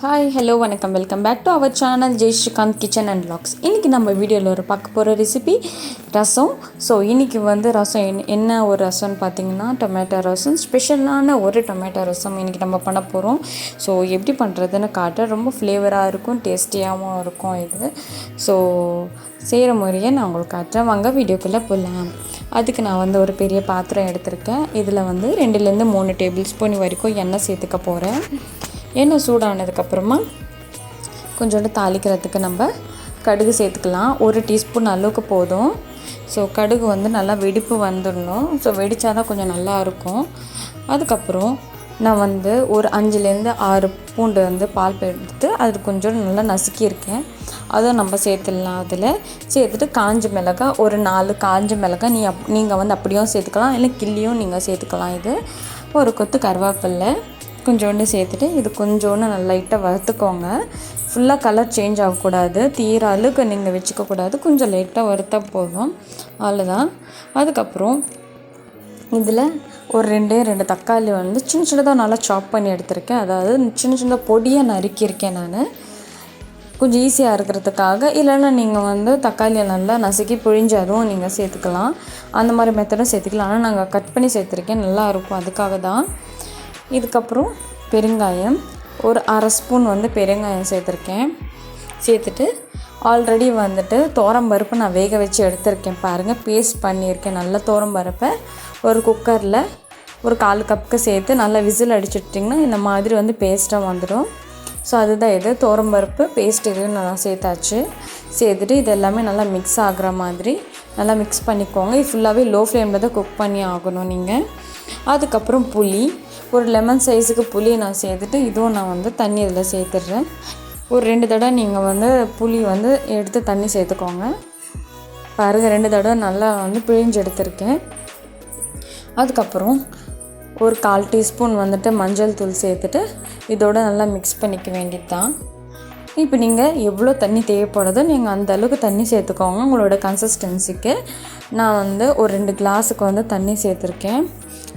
Hi hello வணக்கம் welcome back to our channel Jai Srikanth kitchen and vlogs. இன்றைக்கி நம்ம வீடியோவில் பார்க்க போகிற ரெசிபி ரசம். ஸோ இன்றைக்கி ரசம் என்ன ஒரு ரசம்னு பார்த்திங்கன்னா டொமேட்டோ ரசம், ஸ்பெஷலான ஒரு டொமேட்டோ ரசம் இன்றைக்கி நம்ம பண்ண போகிறோம். ஸோ எப்படி பண்ணுறதுன்னு காட்ட ரொம்ப ஃப்ளேவராக இருக்கும், டேஸ்டியாகவும் இருக்கும் இது. ஸோ செய்கிற முறையை நான் உங்களுக்கு காட்டுறேன், வாங்க வீடியோக்குள்ளே போகலாம். அதுக்கு நான் ஒரு பெரிய பாத்திரம் எடுத்திருக்கேன். இதில் 2லேருந்து 3 டேபிள் ஸ்பூன் வரைக்கும் எண்ணெய் சேர்த்துக்க போகிறேன். எண்ணெய் சூடானதுக்கப்புறமா கொஞ்சோண்டு தாளிக்கிறதுக்கு நம்ம கடுகு சேர்த்துக்கலாம். 1 டீஸ்பூன் அளவுக்கு போதும். ஸோ கடுகு நல்லா வெடிப்பு வந்துடணும். ஸோ வெடித்தா தான் கொஞ்சம் நல்லாயிருக்கும். அதுக்கப்புறம் நான் ஒரு 5லேருந்து 6 பூண்டு பால் எடுத்து அது கொஞ்சம் நல்லா நசுக்கியிருக்கேன். அதை நம்ம சேர்த்துடலாம். அதில் சேர்த்துட்டு காஞ்ச மிளகாய் ஒரு 4 காஞ்ச மிளகாய் நீங்கள் அப்படியும் சேர்த்துக்கலாம், இல்லை கிள்ளியும் நீங்கள் சேர்த்துக்கலாம். இது ஒரு கொத்து கருவேப்பில்லை கொஞ்சோண்டு சேர்த்துட்டு இது கொஞ்சோண்டு நல்லா லைட்டாக வறுத்துக்கோங்க. ஃபுல்லாக கலர் சேஞ்ச் ஆகக்கூடாது, தீர அளவுக்கு நீங்கள் வச்சுக்கக்கூடாது, கொஞ்சம் லைட்டாக வறுத்தா போதும், அவ்வளோதான். அதுக்கப்புறம் இதில் ஒரு 2 தக்காளி சின்ன சின்னதாக நல்லா சாப் பண்ணி எடுத்திருக்கேன். அதாவது சின்ன சின்ன பொடியாக நறுக்கியிருக்கேன் நான், கொஞ்சம் ஈஸியாக இருக்கிறதுக்காக. இல்லைன்னா நீங்கள் தக்காளியை நல்லா நசுக்கி புழிஞ்சு அதுவும் நீங்கள் சேர்த்துக்கலாம், அந்த மாதிரி மெத்தடும் சேர்த்துக்கலாம். ஆனால் நாங்கள் கட் பண்ணி சேர்த்துருக்கேன், நல்லாயிருக்கும், அதுக்காக தான். இதுக்கப்புறம் பெருங்காயம் ஒரு 1/2 ஸ்பூன் பெருங்காயம் சேர்த்துருக்கேன். சேர்த்துட்டு ஆல்ரெடி பருப்பு நான் வேக வச்சு எடுத்திருக்கேன் பாருங்கள், பேஸ்ட் பண்ணியிருக்கேன். நல்ல பருப்பை ஒரு குக்கரில் ஒரு 1/4 கப்புக்கு சேர்த்து நல்லா விசில் அடிச்சுட்டிங்கன்னா இந்த மாதிரி பேஸ்ட்டாக வந்துடும். ஸோ அதுதான் இது பருப்பு பேஸ்ட், இதுவும் நல்லா சேர்த்தாச்சு. சேர்த்துட்டு இது எல்லாமே நல்லா மிக்ஸ் ஆகிற மாதிரி நல்லா மிக்ஸ் பண்ணிக்கோங்க. இது ஃபுல்லாகவே லோ ஃப்ளேமில் தான் குக் பண்ணி ஆகணும் நீங்கள். அதுக்கப்புறம் புளி ஒரு லெமன் சைஸுக்கு புளி நான் சேர்த்துட்டு இதுவும் நான் தண்ணி இதில் சேர்த்துடுறேன். ஒரு 2 தடவை நீங்கள் புளி எடுத்து தண்ணி சேர்த்துக்கோங்க. பாருங்கள் 2 தடவை நல்லா பிழிஞ்சு எடுத்திருக்கேன். அதுக்கப்புறம் ஒரு 1/4 டீஸ்பூன் மஞ்சள் தூள் சேர்த்துட்டு இதோட நல்லா மிக்ஸ் பண்ணிக்க வேண்டியது தான். இப்போ நீங்கள் எவ்வளோ தண்ணி தேவைப்படுதோ நீங்கள் அந்த அளவுக்கு தண்ணி சேர்த்துக்கோங்க உங்களோட கன்சிஸ்டன்சிக்கு. நான் ஒரு 2 கிளாஸுக்கு தண்ணி சேர்த்துருக்கேன்.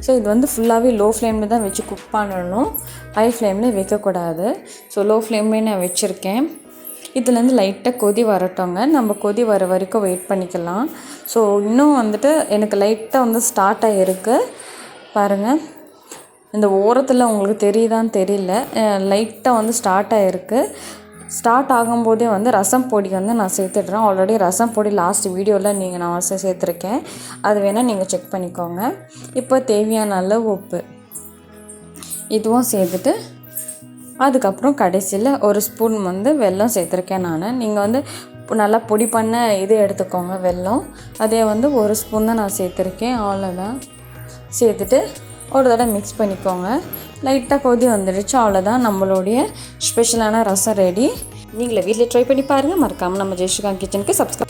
ஸோ இது ஃபுல்லாகவே லோ ஃப்ளேமில் தான் வச்சு குக் பண்ணணும், ஹை ஃப்ளேமில் வைக்கக்கூடாது. ஸோ லோ ஃப்ளேம்லேயே நான் வச்சுருக்கேன். இதுலேருந்து லைட்டாக கொதி வரட்டோங்க, நம்ம கொதி வர வரைக்கும் வெயிட் பண்ணிக்கலாம். ஸோ இன்னும் எனக்கு லைட்டாக ஸ்டார்ட் ஆகிருக்கு பாருங்கள். இந்த ஓரத்தில் உங்களுக்கு தெரியுதான்னு தெரியல, லைட்டாக ஸ்டார்ட் ஆகிருக்கு. ஸ்டார்ட் ஆகும்போதே ரசம் பொடி நான் சேர்த்துடுறேன். ஆல்ரெடி ரசம் பொடி லாஸ்ட் வீடியோவில் நான் சேர்த்துருக்கேன், அது வேணால் நீங்கள் செக் பண்ணிக்கோங்க. இப்போ தேவையான அளவு உப்பு இதுவும் சேர்த்துட்டு அதுக்கப்புறம் கடைசியில் 1 ஸ்பூன் வெல்லம் சேர்த்துருக்கேன் நான். நீங்கள் நல்லா பொடி பண்ண இது எடுத்துக்கோங்க வெல்லம். அதே 1 ஸ்பூன் தான் நான் சேர்த்துருக்கேன், அவ்வளோதான். சேர்த்துட்டு ஒரு தடவை மிக்ஸ் பண்ணிக்கோங்க. லைட்டாக கொதி வந்துடுச்சு, அவ்வளோதான், நம்மளுடைய ஸ்பெஷலான ரசம் ரெடி. நீங்களே வீட்டில் ட்ரை பண்ணி பாருங்கள். மறக்காமல் நம்ம ஜெய் ஸ்ரீகாந்த் கிச்சனுக்கு சப்ஸ்கிரைப்